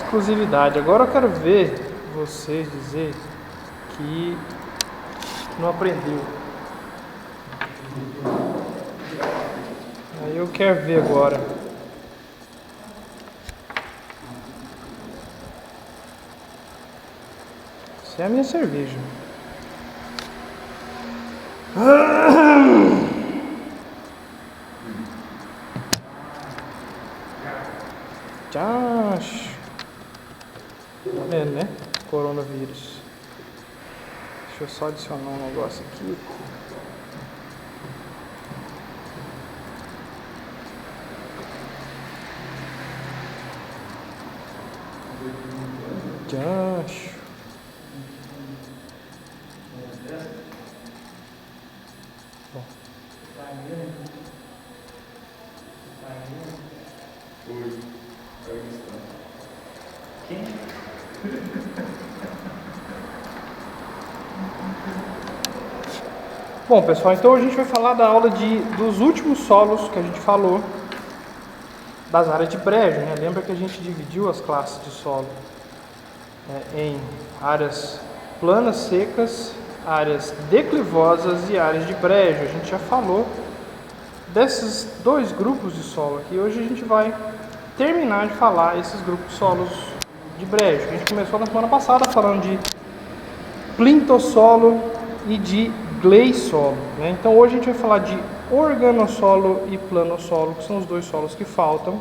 exclusividade. Agora eu quero ver vocês dizer que não aprendeu. Aí eu quero ver agora. Essa é a minha cerveja. Tchash. Tá vendo, né? Coronavírus. Deixa eu só adicionar um negócio aqui. Tchash. Bom. Bom, pessoal, então a gente vai falar da aula dos últimos solos que a gente falou das áreas de brejo, né? Lembra que a gente dividiu as classes de solo em áreas planas secas, áreas declivosas e áreas de brejo. A gente já falou desses dois grupos de solo aqui. Hoje a gente vai terminar de falar esses grupos de solos de brejo. A gente começou na semana passada falando de plintossolo e de gleissolo, né? Então hoje a gente vai falar de organossolo e planossolo, que são os dois solos que faltam.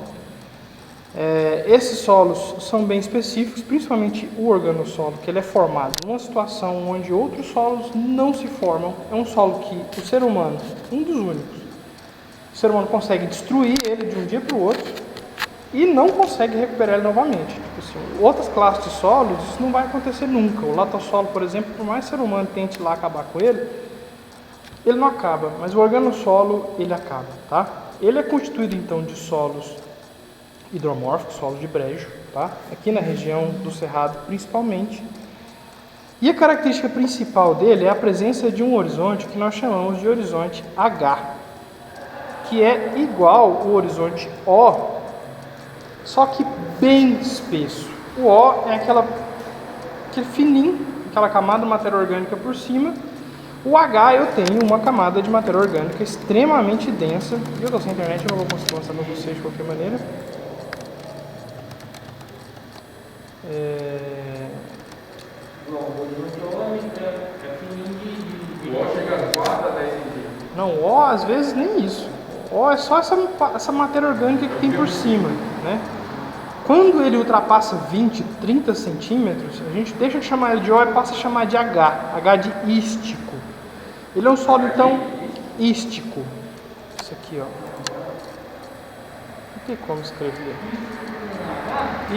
Esses solos são bem específicos, principalmente o organossolo, que ele é formado numa situação onde outros solos não se formam. É um solo que o ser humano, um dos únicos, o ser humano consegue destruir ele de um dia para o outro e não consegue recuperar ele novamente. Tipo assim, outras classes de solos, isso não vai acontecer nunca. O latossolo, por exemplo, por mais que o ser humano tente lá acabar com ele não acaba, mas o organossolo, ele acaba, tá? Ele é constituído, então, de solos hidromórficos, solos de brejo, tá? Aqui na região do Cerrado, principalmente. E a característica principal dele é a presença de um horizonte que nós chamamos de horizonte H, que é igual ao horizonte O, só que bem espesso. O O é aquele fininho, aquela camada de matéria orgânica por cima. O H eu tenho uma camada de matéria orgânica extremamente densa. Eu estou sem internet, eu não vou conseguir mostrar para vocês de qualquer maneira. Não, O às vezes nem isso. O é só essa matéria orgânica que tem por cima, né? Quando ele ultrapassa 20, 30 centímetros, a gente deixa de chamar ele de O e passa a chamar de H, H de ístico. Ele é um solo, então, ístico. Isso aqui, ó. Não tem como escrever.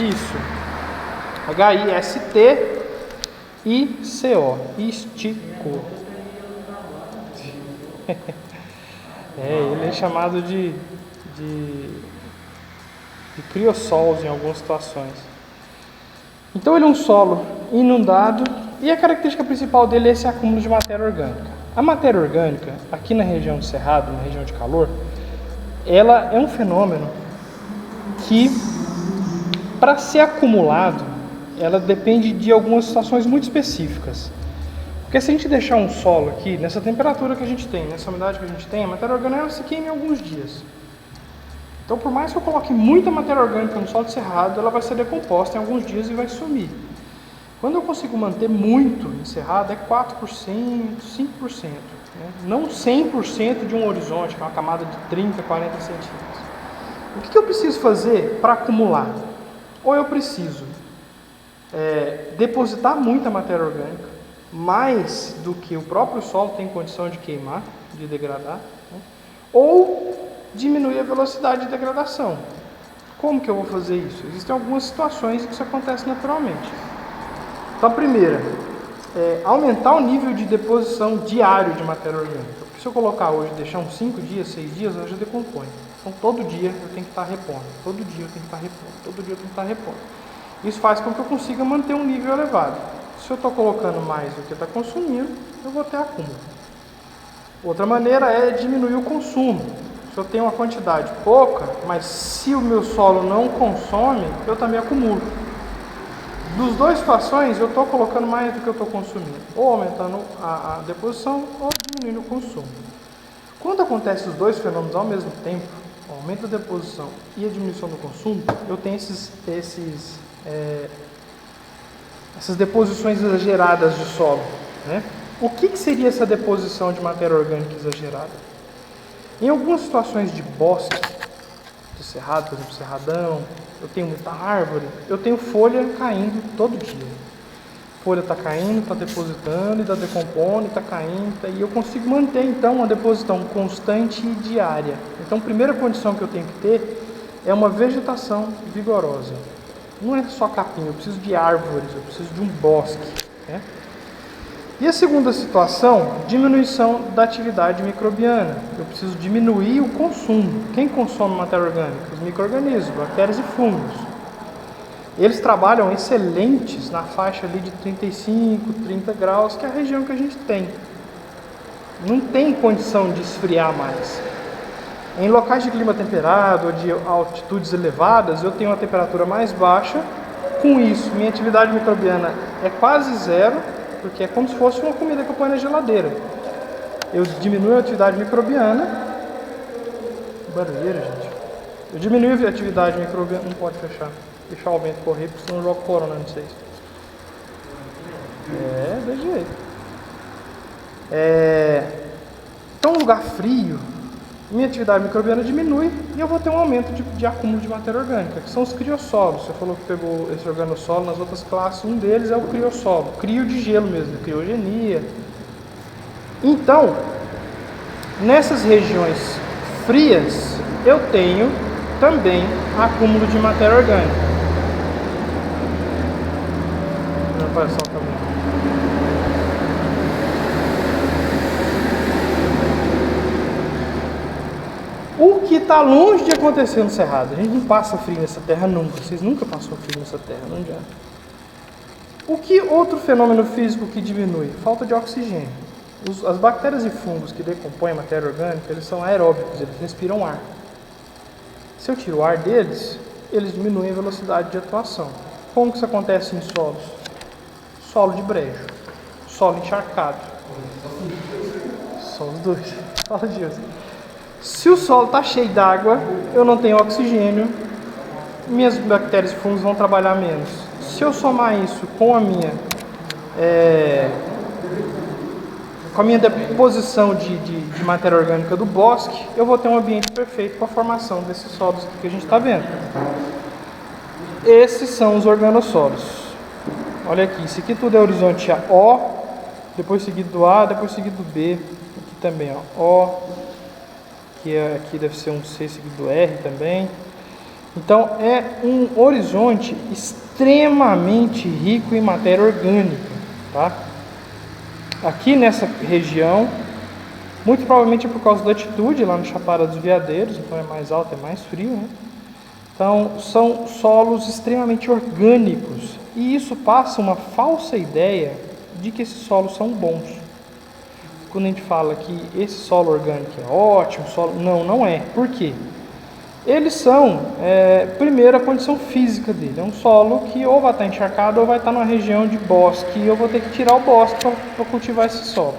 Isso. H-I-S-T-I-C-O. Ístico. Ele é chamado de criossols em algumas situações. Então ele é um solo inundado e a característica principal dele é esse acúmulo de matéria orgânica. A matéria orgânica, aqui na região do Cerrado, na região de calor, ela é um fenômeno que, para ser acumulado, ela depende de algumas situações muito específicas. Porque se a gente deixar um solo aqui, nessa temperatura que a gente tem, nessa umidade que a gente tem, a matéria orgânica ela se queima em alguns dias. Então, por mais que eu coloque muita matéria orgânica no solo de cerrado, ela vai ser decomposta em alguns dias e vai sumir. Quando eu consigo manter muito em cerrado, é 4%, 5%. Né? Não 100% de um horizonte, que é uma camada de 30, 40 centímetros. O que eu preciso fazer para acumular? Ou eu preciso depositar muita matéria orgânica, mais do que o próprio solo tem condição de queimar, de degradar, né? Ou diminuir a velocidade de degradação. Como que eu vou fazer isso? Existem algumas situações em que isso acontece naturalmente. Então, a primeira é aumentar o nível de deposição diário de matéria orgânica. Porque se eu colocar hoje, deixar uns 5 dias, 6 dias, ela já decompõe. Então, todo dia eu tenho que estar repondo. Todo dia eu tenho que estar repondo. Todo dia eu tenho que estar repondo. Isso faz com que eu consiga manter um nível elevado. Se eu estou colocando mais do que está consumindo, eu vou ter acúmulo. Outra maneira é diminuir o consumo. Se eu tenho uma quantidade pouca, mas se o meu solo não consome, eu também acumulo. Dos dois situações, eu estou colocando mais do que eu estou consumindo, ou aumentando a deposição ou diminuindo o consumo. Quando acontecem os dois fenômenos ao mesmo tempo, o aumento da deposição e a diminuição do consumo, eu tenho essas deposições exageradas de solo, né? O que seria essa deposição de matéria orgânica exagerada? Em algumas situações de bosque, de cerrado, por exemplo, cerradão, eu tenho muita árvore, eu tenho folha caindo todo dia. Folha está caindo, está depositando, está decompondo, está caindo, e eu consigo manter então uma deposição constante e diária. Então, a primeira condição que eu tenho que ter é uma vegetação vigorosa. Não é só capim, eu preciso de árvores, eu preciso de um bosque, né? E a segunda situação, diminuição da atividade microbiana. Eu preciso diminuir o consumo. Quem consome matéria orgânica? Os micro-organismos, bactérias e fungos. Eles trabalham excelentes na faixa ali de 35, 30 graus, que é a região que a gente tem. Não tem condição de esfriar mais. Em locais de clima temperado ou de altitudes elevadas, eu tenho uma temperatura mais baixa. Com isso, minha atividade microbiana é quase zero, porque é como se fosse uma comida que eu ponho na geladeira. Eu diminuo a atividade microbiana. Barulheira, gente. Eu diminuo a atividade microbiana. Não pode fechar. Deixar o vento correr, porque senão eu jogo corona em vocês. De jeito. Então, um lugar frio, minha atividade microbiana diminui e eu vou ter um aumento de acúmulo de matéria orgânica, que são os criossolos. Você falou que pegou esse organossolo nas outras classes, um deles é o criossolo, crio de gelo mesmo, criogenia. Então, nessas regiões frias, eu tenho também acúmulo de matéria orgânica. Não aparece só o caminho. O que está longe de acontecer no Cerrado. A gente não passa frio nessa terra nunca. Vocês nunca passaram frio nessa terra, não adianta. O que outro fenômeno físico que diminui? Falta de oxigênio. As bactérias e fungos que decompõem a matéria orgânica, eles são aeróbicos, eles respiram ar. Se eu tiro o ar deles, eles diminuem a velocidade de atuação. Como que isso acontece em solos? Solo de brejo, solo encharcado. Só os dois. Fala disso. Se o solo está cheio d'água, eu não tenho oxigênio, minhas bactérias e fungos vão trabalhar menos. Se eu somar isso com a minha deposição de matéria orgânica do bosque, eu vou ter um ambiente perfeito para a formação desses solos que a gente está vendo. Esses são os organossolos. Olha aqui, isso aqui tudo é horizonte O, depois seguido do A, depois seguido do B, aqui também, ó, O. Que aqui deve ser um C seguido do R também. Então é um horizonte extremamente rico em matéria orgânica, tá? Aqui nessa região, muito provavelmente é por causa da altitude, lá no Chapada dos Veadeiros, então é mais alto, é mais frio, né? Então são solos extremamente orgânicos e isso passa uma falsa ideia de que esses solos são bons. Quando a gente fala que esse solo orgânico é ótimo, não é. Por quê? Eles são, primeiro, a condição física dele. É um solo que ou vai estar encharcado ou vai estar numa região de bosque. E eu vou ter que tirar o bosque para cultivar esse solo.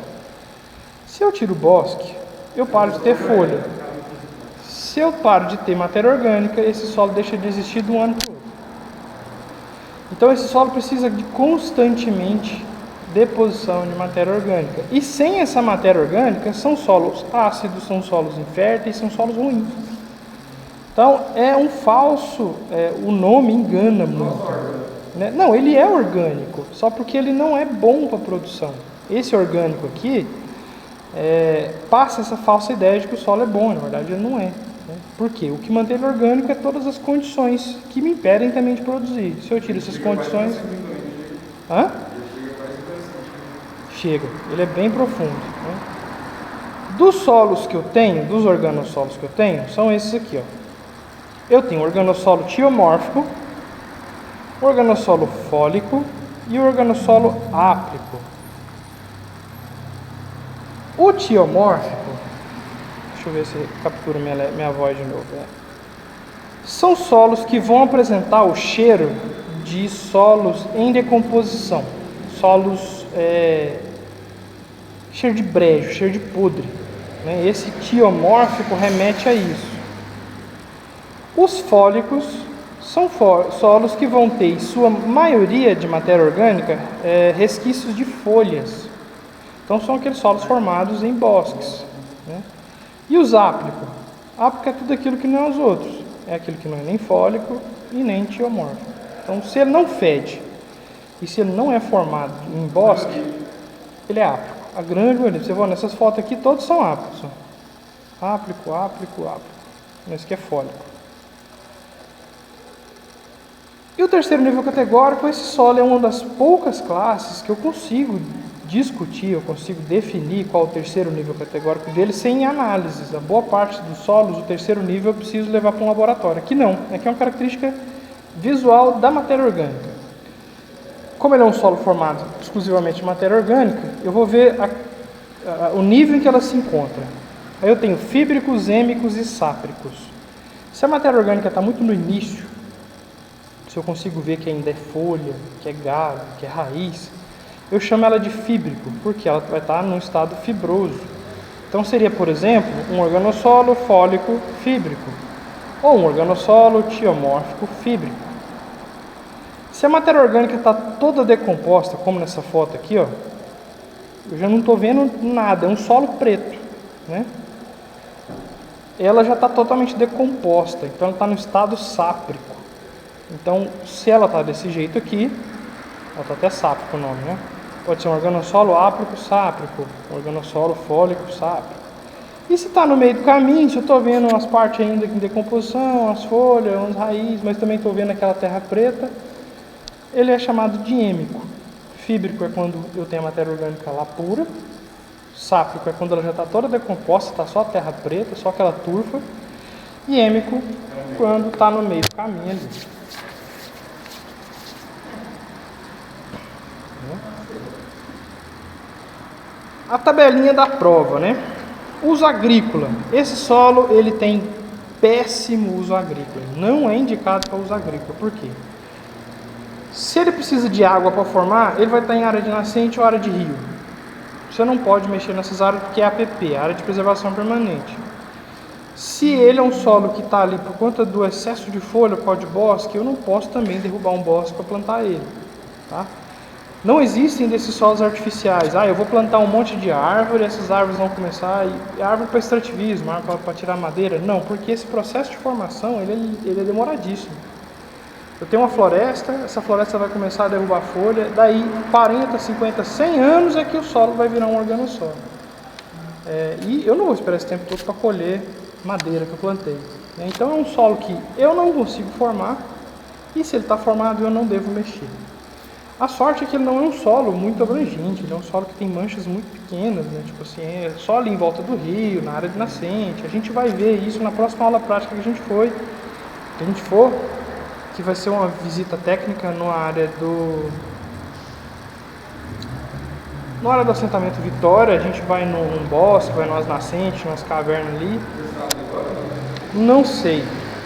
Se eu tiro o bosque, eu paro de ter folha. Se eu paro de ter matéria orgânica, esse solo deixa de existir de um ano para o outro. Então esse solo precisa de constantemente deposição de matéria orgânica. E sem essa matéria orgânica, são solos ácidos, são solos inférteis, são solos ruins. Então, é um falso, o nome engana muito. Né? Não, ele é orgânico, só porque ele não é bom para a produção. Esse orgânico aqui passa essa falsa ideia de que o solo é bom, na verdade ele não é. Né? Por quê? O que mantém ele orgânico é todas as condições que me impedem também de produzir. Se eu tiro essas condições... Hã? Chega, ele é bem profundo. Né? Dos solos que eu tenho, dos organossolos que eu tenho, são esses aqui, ó. Eu tenho o organossolo tiomórfico, o organossolo fólico e o organossolo áprico. O tiomórfico, deixa eu ver se captura minha voz de novo. São solos que vão apresentar o cheiro de solos em decomposição, solos cheios de brejo, cheios de podre, né? Esse tiomórfico remete a isso. Os fólicos são solos que vão ter, em sua maioria de matéria orgânica, resquícios de folhas. Então são aqueles solos formados em bosques, né? E os áplicos? Áplico é tudo aquilo que não é os outros. É aquilo que não é nem fólico e nem tiomórfico. Então, se ele não fede e se ele não é formado em bosque, ele é áplico. A grande maioria, você vê nessas fotos aqui, todos são áplicos. Áplico, áplico, áplico. Esse aqui é fólico. E o terceiro nível categórico, esse solo é uma das poucas classes que eu consigo discutir, eu consigo definir qual é o terceiro nível categórico dele sem análises. A boa parte dos solos, o terceiro nível, eu preciso levar para um laboratório. Aqui não, aqui é uma característica visual da matéria orgânica. Como ele é um solo formado exclusivamente de matéria orgânica, eu vou ver o nível em que ela se encontra. Aí eu tenho fíbricos, êmicos e sápricos. Se a matéria orgânica está muito no início, se eu consigo ver que ainda é folha, que é galho, que é raiz, eu chamo ela de fíbrico, porque ela vai estar num estado fibroso. Então seria, por exemplo, um organossolo fólico fíbrico, ou um organossolo tiomórfico fíbrico. Se a matéria orgânica está toda decomposta, como nessa foto aqui, ó, eu já não estou vendo nada, é um solo preto, né? Ela já está totalmente decomposta, então ela está no estado sáprico. Então, se ela está desse jeito aqui, ela está até sáprico o nome, né? Pode ser um organossolo áprico sáprico, um organossolo fólico sáprico. E se está no meio do caminho, se eu estou vendo umas partes ainda em decomposição, as folhas, as raízes, mas também estou vendo aquela terra preta, ele é chamado de êmico. Fíbrico é quando eu tenho a matéria orgânica lá pura. Sáprico é quando ela já está toda decomposta, está só a terra preta, só aquela turfa. E êmico quando está no meio do caminho ali. A tabelinha da prova, né? Uso agrícola. Esse solo ele tem péssimo uso agrícola. Não é indicado para uso agrícola. Por quê? Se ele precisa de água para formar, ele vai estar em área de nascente ou área de rio. Você não pode mexer nessas áreas porque é APP, área de preservação permanente. Se ele é um solo que está ali por conta do excesso de folha, por causa de bosque, eu não posso também derrubar um bosque para plantar ele, tá? Não existem desses solos artificiais. Eu vou plantar um monte de árvore, essas árvores vão começar... árvore para extrativismo, árvore para tirar madeira. Não, porque esse processo de formação ele é demoradíssimo. Eu tenho uma floresta, essa floresta vai começar a derrubar folha, daí 40, 50, 100 anos é que o solo vai virar um organossolo. E eu não vou esperar esse tempo todo para colher madeira que eu plantei. Então é um solo que eu não consigo formar, e se ele está formado eu não devo mexer. A sorte é que ele não é um solo muito abrangente, ele é um solo que tem manchas muito pequenas, né? Tipo assim, é só ali em volta do rio, na área de nascente. A gente vai ver isso na próxima aula prática que a gente for, que vai ser uma visita técnica na área do assentamento Vitória. A gente vai num bosque, vai numas nascentes, numas cavernas ali. Não sei.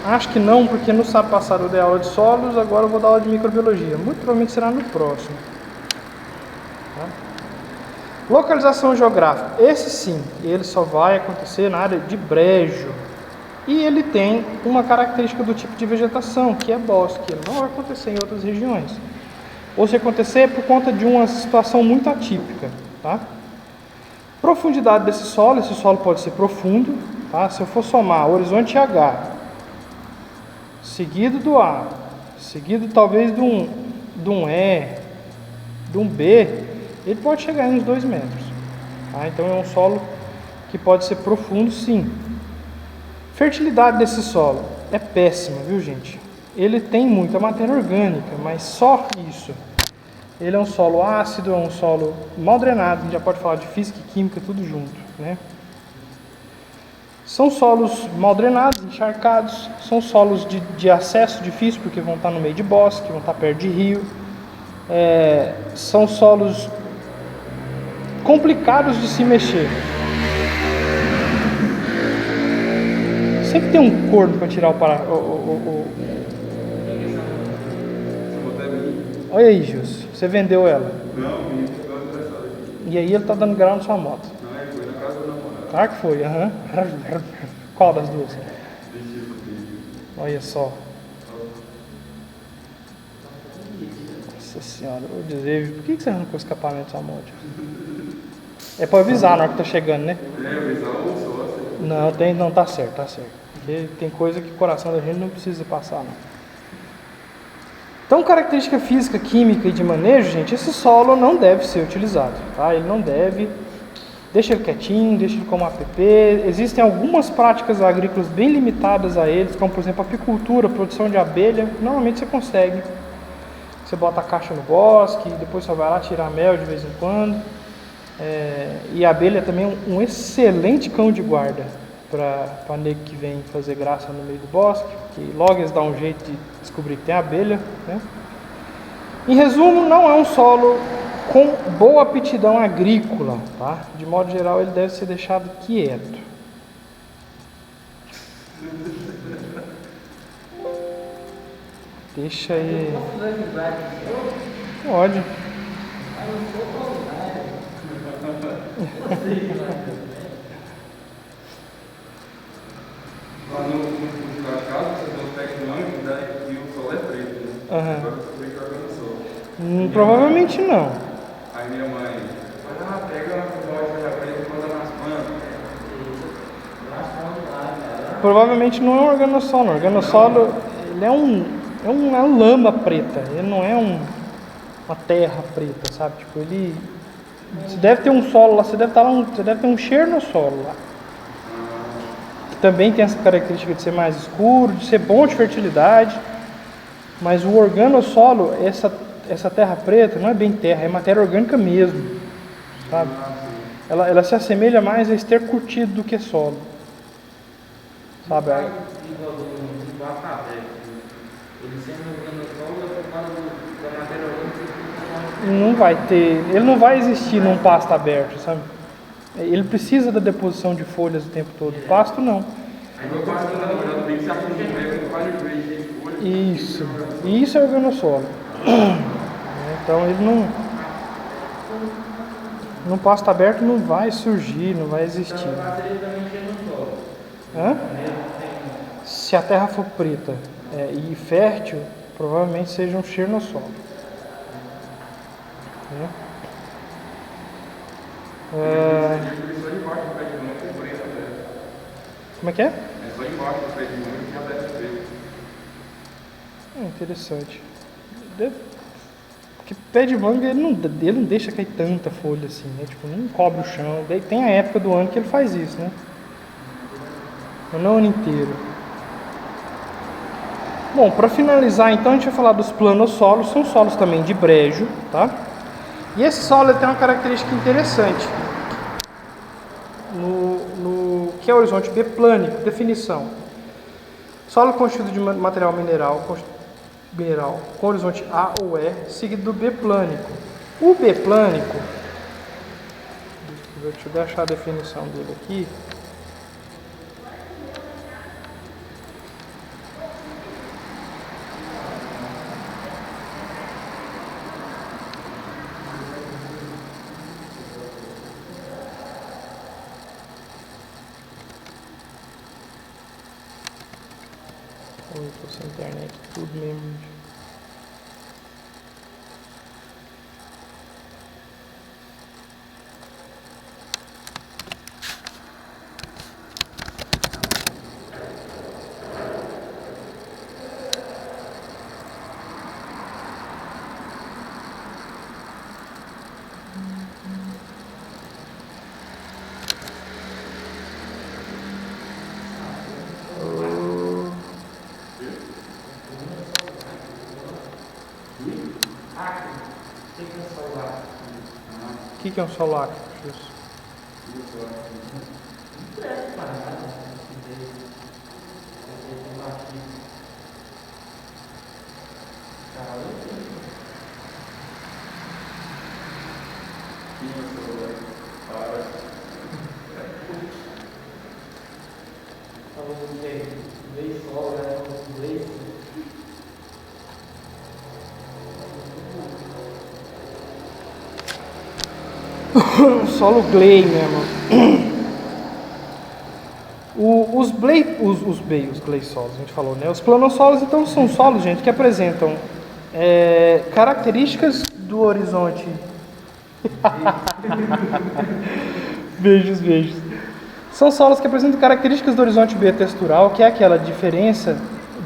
Acho que não, porque no sábado passado eu dei aula de solos, agora eu vou dar aula de microbiologia. Muito provavelmente será no próximo. Tá? Localização geográfica. Esse sim, ele só vai acontecer na área de brejo. E ele tem uma característica do tipo de vegetação, que é bosque. Ele não vai acontecer em outras regiões. Ou se acontecer é por conta de uma situação muito atípica. Tá? Profundidade desse solo. Esse solo pode ser profundo. Tá? Se eu for somar horizonte H, seguido do A, seguido talvez de um E, de um B, ele pode chegar em uns 2 metros. Tá? Então é um solo que pode ser profundo, sim. Fertilidade desse solo é péssima, viu, gente? Ele tem muita matéria orgânica, mas só isso. Ele é um solo ácido, é um solo mal drenado, a gente já pode falar de física e química tudo junto, né? São solos mal drenados, encharcados, são solos de acesso difícil, porque vão estar no meio de bosque, vão estar perto de rio. São solos complicados de se mexer. Sempre tem um corno para tirar o Olha aí, Gilson, você vendeu ela. Não, o menino pegou aniversário aqui. E aí ele tá dando grau na sua moto. Não, ele foi na casa da namorada. Claro que foi, aham. Qual das duas? Deixa eu ver. Olha só. Nossa senhora, eu vou dizer, por que você arrancou o escapamento da sua moto? É pra avisar na hora que tá chegando, né? É, avisar o sócio. Não, tá certo, tá certo. Porque tem coisa que o coração da gente não precisa passar, não. Então, característica física, química e de manejo, gente, esse solo não deve ser utilizado, tá? Ele não deve, deixa ele quietinho, deixa ele como app. Existem algumas práticas agrícolas bem limitadas a eles, como por exemplo apicultura, produção de abelha, normalmente você consegue. Você bota a caixa no bosque, depois você vai lá tirar mel de vez em quando. E a abelha também é um excelente cão de guarda para nego que vem fazer graça no meio do bosque, que logo eles dão um jeito de descobrir que tem abelha, né? Em resumo, não é um solo com boa aptidão agrícola, tá? De modo geral, ele deve ser deixado quieto. Deixa aí. Pode. Lá no fundo da casa, você tem um pé de mangue e o solo é preto, né? Aham. Agora você vê que organizou. Provavelmente não. Aí minha mãe, vai lá, pega uma rocha preta e bota nas plantas. Provavelmente não é um organossolo. O organossolo ele é uma lama preta. Ele não é uma terra preta, sabe? Tipo, ele você deve ter um solo lá, você deve ter um cheiro no solo lá. Também tem essa característica de ser mais escuro, de ser bom de fertilidade. Mas o organossolo, essa terra preta, não é bem terra, é matéria orgânica mesmo, sabe? Ela se assemelha mais a ester curtido do que solo, sabe? Não vai ter, ele não vai existir num pasto aberto, sabe? Ele precisa da deposição de folhas o tempo todo. Pasto não. Aí meu pai está namorando bem que se afunde em pé, com vários vezes de folha. Isso é organossolo. Então ele não. No pasto aberto não vai surgir, não vai existir. Hã? Se a terra for preta e fértil, provavelmente seja um xernossolo. Como é que é? É só embaixo do pé de mangue que a terra é preta. Interessante. Porque pé de manga ele não deixa cair tanta folha assim, né? Tipo, não cobre o chão. Daí tem a época do ano que ele faz isso, né? Mas não o ano inteiro. Bom, para finalizar então a gente vai falar dos planossolos. São solos também de brejo, tá? E esse solo ele tem uma característica interessante. No que é o horizonte biplânico, definição. Solo constituído de material mineral com horizonte A ou E, seguido do biplânico. O biplânico, deixa eu achar a definição dele aqui. Estou sem internet, tudo mesmo. O que é um solo ácido? Solo gley mesmo. Os gley solos, a gente falou, né? Os planossolos, então, são solos, gente, que apresentam características do horizonte. Beijos. São solos que apresentam características do horizonte B textural, que é aquela diferença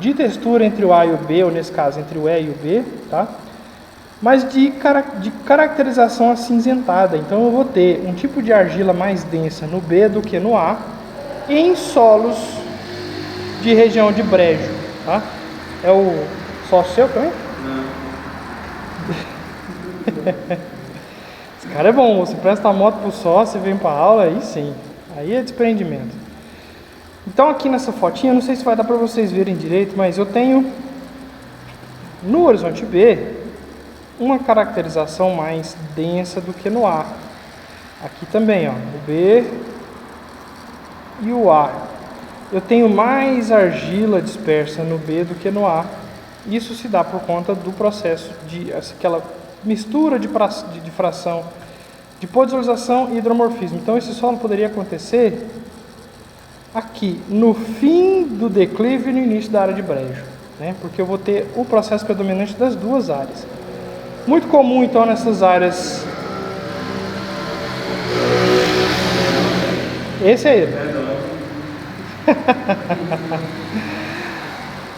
de textura entre o A e o B, ou nesse caso entre o E e o B, tá? Mas de caracterização acinzentada. Então eu vou ter um tipo de argila mais densa no B do que no A, em solos de região de brejo, tá? É o sócio seu também? Não. Esse cara é bom, você presta a moto pro sócio, vem pra aula, aí sim, aí é desprendimento. Então aqui nessa fotinha, não sei se vai dar pra vocês verem direito, mas eu tenho no horizonte B uma caracterização mais densa do que no A. Aqui também, ó, o B e o A. Eu tenho mais argila dispersa no B do que no A. Isso se dá por conta do processo de aquela mistura de fração, de podisolização e hidromorfismo. Então esse solo poderia acontecer aqui no fim do declive e no início da área de brejo, né? Porque eu vou ter o processo predominante das duas áreas. Muito comum então nessas áreas. Esse é ele.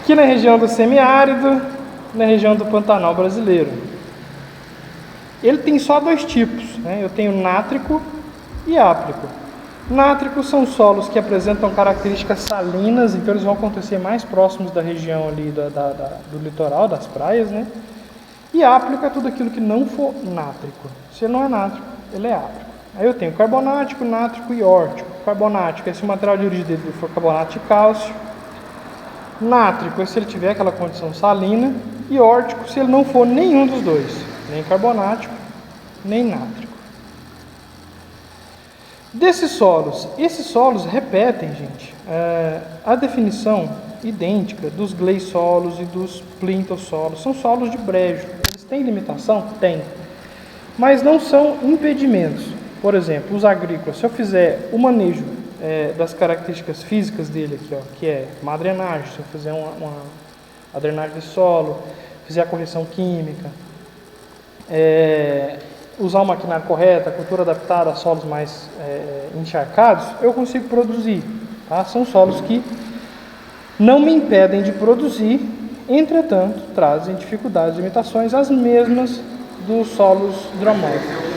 Aqui na região do semiárido, na região do Pantanal brasileiro. Ele tem só dois tipos, né? Eu tenho nátrico e áplico. Nátricos são solos que apresentam características salinas, então eles vão acontecer mais próximos da região ali do litoral, das praias, né? E áplico é tudo aquilo que não for nátrico. Se ele não é nátrico, ele é áplico. Aí eu tenho carbonático, nátrico e órtico. Carbonático é se o material de origem dele for carbonato de cálcio. Nátrico é se ele tiver aquela condição salina. E órtico se ele não for nenhum dos dois, nem carbonático, nem nátrico. Desses solos, esses solos repetem, gente, a definição idêntica dos gleissolos e dos plintossolos. São solos de brejo. Eles têm limitação? Tem. Mas não são impedimentos. Por exemplo, os agrícolas, se eu fizer o manejo das características físicas dele aqui, ó, que é uma drenagem, se eu fizer a drenagem de solo, fizer a correção química, usar o maquinário correto, a cultura adaptada a solos mais encharcados, eu consigo produzir. Tá? São solos que não me impedem de produzir, entretanto, trazem dificuldades e limitações as mesmas dos solos hidromórficos.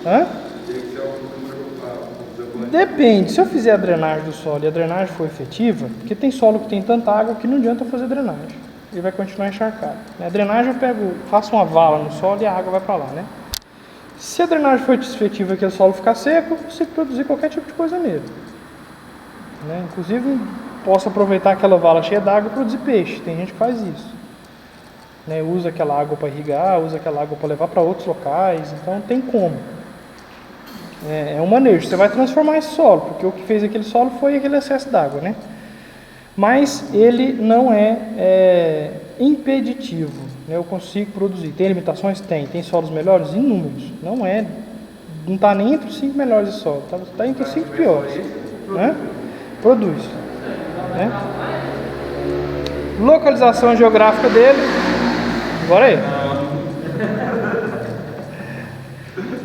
Hã? Depende, se eu fizer a drenagem do solo e a drenagem for efetiva, porque tem solo que tem tanta água que não adianta fazer drenagem, ele vai continuar encharcado. A drenagem eu faço uma vala no solo e a água vai para lá, né? Se a drenagem for efetiva e o solo ficar seco, eu consigo produzir qualquer tipo de coisa nele, né? Inclusive, posso aproveitar aquela vala cheia d'água e produzir peixe, tem gente que faz isso, né? Usa aquela água para irrigar, usa aquela água para levar para outros locais, então tem como. É um manejo, você vai transformar esse solo, porque o que fez aquele solo foi aquele excesso d'água, né? Mas ele não é impeditivo, né? Eu consigo produzir. Tem limitações? Tem solos melhores? Inúmeros. Não está nem entre os 5 melhores de solo, está entre os 5 piores, né? Produz, né? Localização geográfica dele, bora aí.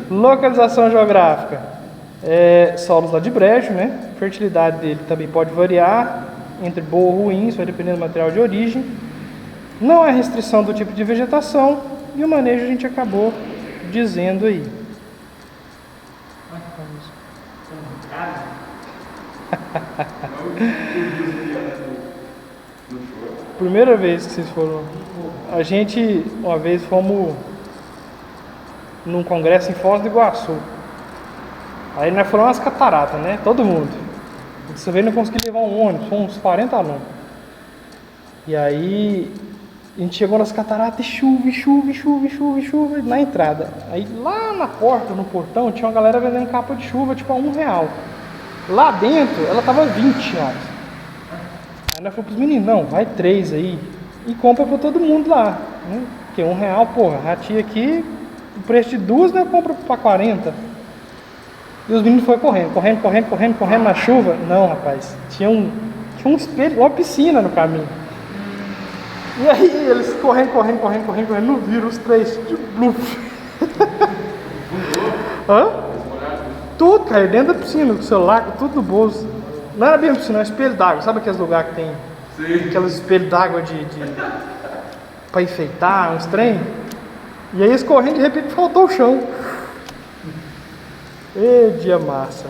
Localização geográfica, solos lá de brejo, né? Fertilidade dele também pode variar entre boa ou ruim, isso vai depender do material de origem. Não há restrição do tipo de vegetação e o manejo a gente acabou dizendo aí. Primeira vez que vocês foram. A gente, uma vez, fomos num congresso em Foz do Iguaçu. Aí nós fomos umas cataratas, né? Todo mundo. Dessa vez não consegui levar um ônibus, fomos uns 40 alunos. E aí a gente chegou nas cataratas e chuva na entrada. Aí lá na porta, no portão, tinha uma galera vendendo capa de chuva tipo a R$1. Lá dentro ela tava R$20. Aí nós falamos pros meninos, não, vai 3 aí e compra pra todo mundo lá, né? Porque R$1, porra, a tia aqui o preço de duas, né? Eu compro pra 40. E os meninos foram correndo na chuva. Não, rapaz, tinha um espelho, uma piscina no caminho. E aí eles correndo, não viram os três de bluf. Hã? Tudo, cara, dentro da piscina, com o celular, tudo no bolso. Não era bem uma piscina, era um espelho d'água. Sabe aqueles lugares que tem aqueles espelhos d'água pra enfeitar, uns trem? E aí eles correndo, de repente faltou o chão. Ê, dia massa.